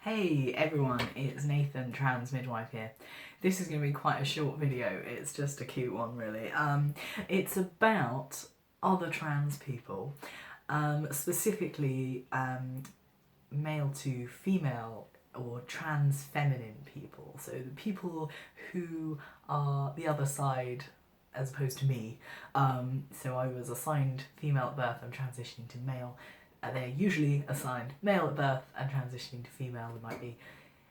Hey everyone, it's Nathan, TransMidwife here. This is going to be quite a short video, it's just a cute one really. It's about other trans people, specifically male to female or trans feminine people. So the people who are the other side as opposed to me. So I was assigned female at birth, I'm transitioning to male. They're usually assigned male at birth and transitioning to female. They might be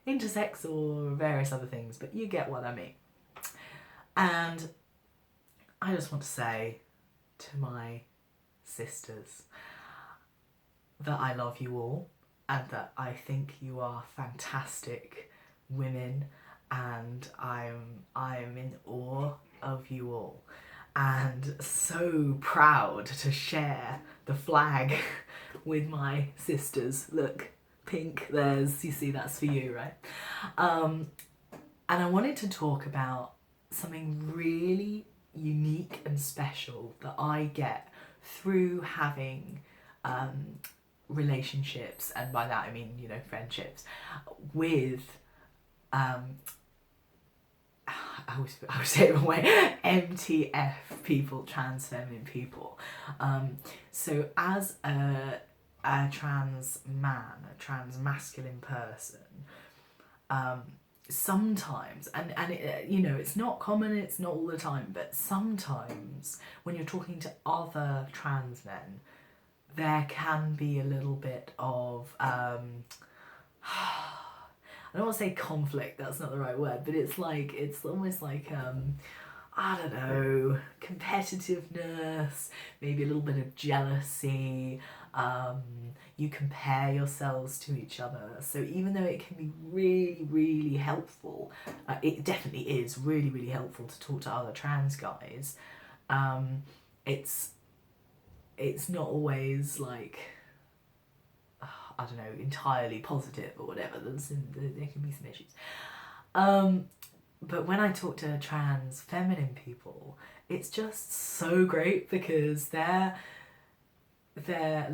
intersex or various other things, but you get what I mean. And I just want to say to my sisters that I love you all and that I think you are fantastic women, and I'm in awe of you all and so proud to share the flag with my sisters. Look, pink, there's, you see, that's for you, right? And I wanted to talk about something really unique and special that I get through having relationships, and by that I mean, you know, friendships with I always say it the wrong way, MTF people, trans feminine people. So as a trans man, a trans masculine person, sometimes, and it, you know, it's not common, it's not all the time, but sometimes when you're talking to other trans men, there can be a little bit of I don't want to say conflict, that's not the right word, but it's like, it's almost like, I don't know, competitiveness, maybe a little bit of jealousy, you compare yourselves to each other. So even though it can be really, really helpful, it definitely is really, really helpful to talk to other trans guys, it's not always like, I don't know, entirely positive or whatever. There can be some issues. But when I talk to trans feminine people, it's just so great because they're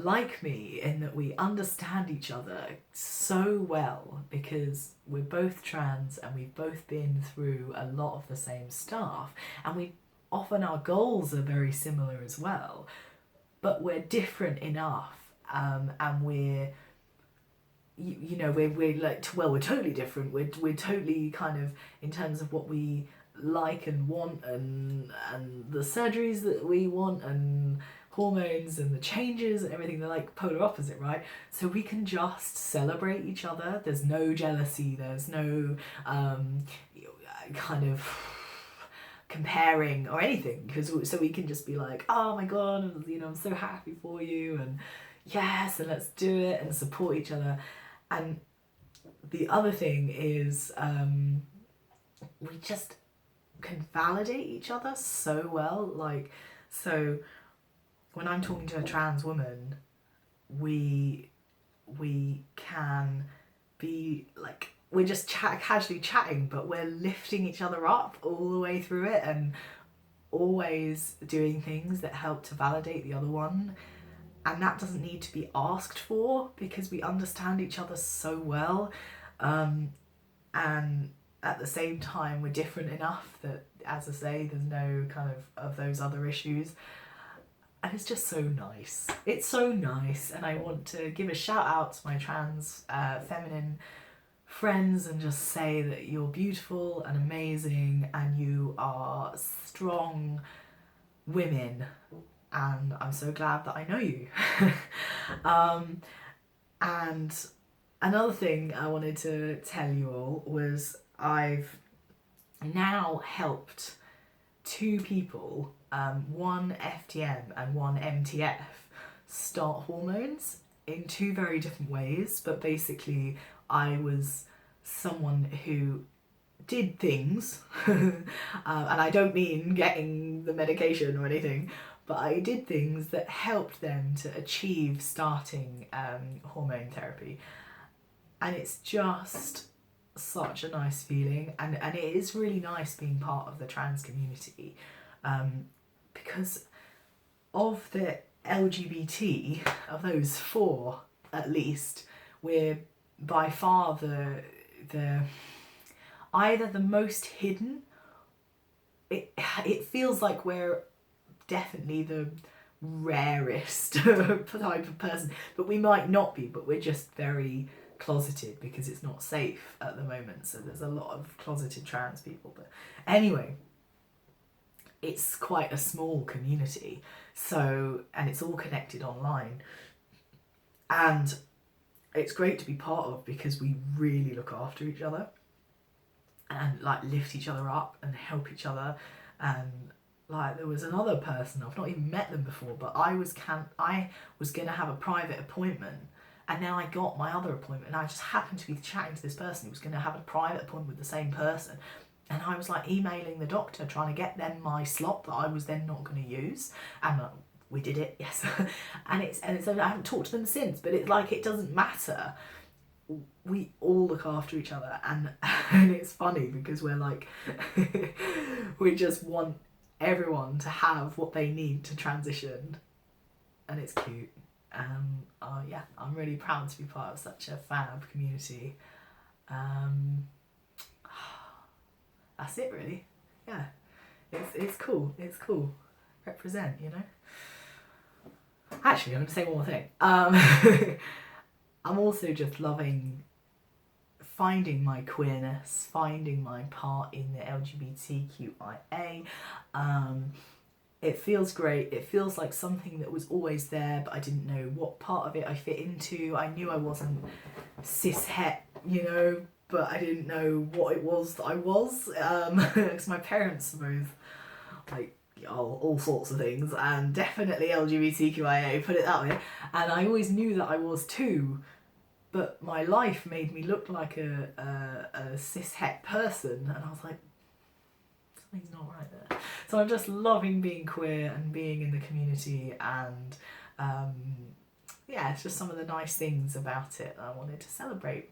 like me in that we understand each other so well because we're both trans and we've both been through a lot of the same stuff, and we often, our goals are very similar as well, but we're different enough, and we're, you know, we're like, well, we're totally different. We're totally kind of, in terms of what we like and want, and the surgeries that we want, and hormones and the changes and everything. They're like polar opposite, right? So we can just celebrate each other. There's no jealousy. There's no kind of comparing or anything, because so we can just be like, oh my god, you know, I'm so happy for you, and yes, and let's do it, and support each other. And the other thing is, we just can validate each other so well. Like, so when I'm talking to a trans woman, we can be like, we're just casually chatting, but we're lifting each other up all the way through it, and always doing things that help to validate the other one. And that doesn't need to be asked for because we understand each other so well. And at the same time, we're different enough that, as I say, there's no kind of those other issues. And it's just so nice. It's so nice. And I want to give a shout out to my trans feminine friends and just say that you're beautiful and amazing and you are strong women. And I'm so glad that I know you. And another thing I wanted to tell you all was I've now helped two people, one FTM and one MTF, start hormones in two very different ways. But basically I was someone who did things, and I don't mean getting the medication or anything, but I did things that helped them to achieve starting hormone therapy. And it's just such a nice feeling, and it is really nice being part of the trans community, because of the LGBT, of those four at least, we're by far the either the most hidden. It feels like we're definitely the rarest type of person, but we might not be, but we're just very closeted because it's not safe at the moment, so there's a lot of closeted trans people. But anyway, it's quite a small community, so, and it's all connected online, and it's great to be part of because we really look after each other and like lift each other up and help each other. And like there was another person, I've not even met them before, but I was going to have a private appointment, and then I got my other appointment, and I just happened to be chatting to this person who was going to have a private appointment with the same person, and I was like emailing the doctor trying to get them my slot that I was then not going to use, and we did it, yes. and so I haven't talked to them since, but it's like it doesn't matter. We all look after each other, and it's funny because we're like we just want everyone to have what they need to transition, and it's cute. Yeah, I'm really proud to be part of such a fab community. That's it really. Yeah, it's cool. It's cool. Represent, you know. Actually, I'm going to say one more thing. I'm also just loving finding my queerness, finding my part in the LGBTQIA. It feels great. It feels like something that was always there, but I didn't know what part of it I fit into. I knew I wasn't cis-het, you know, but I didn't know what it was that I was. Because my parents were both like all sorts of things, and definitely LGBTQIA, put it that way. And I always knew that I was too, but my life made me look like a cis-het person, and I was like, something's not right there. So I'm just loving being queer and being in the community, and yeah, it's just some of the nice things about it that I wanted to celebrate.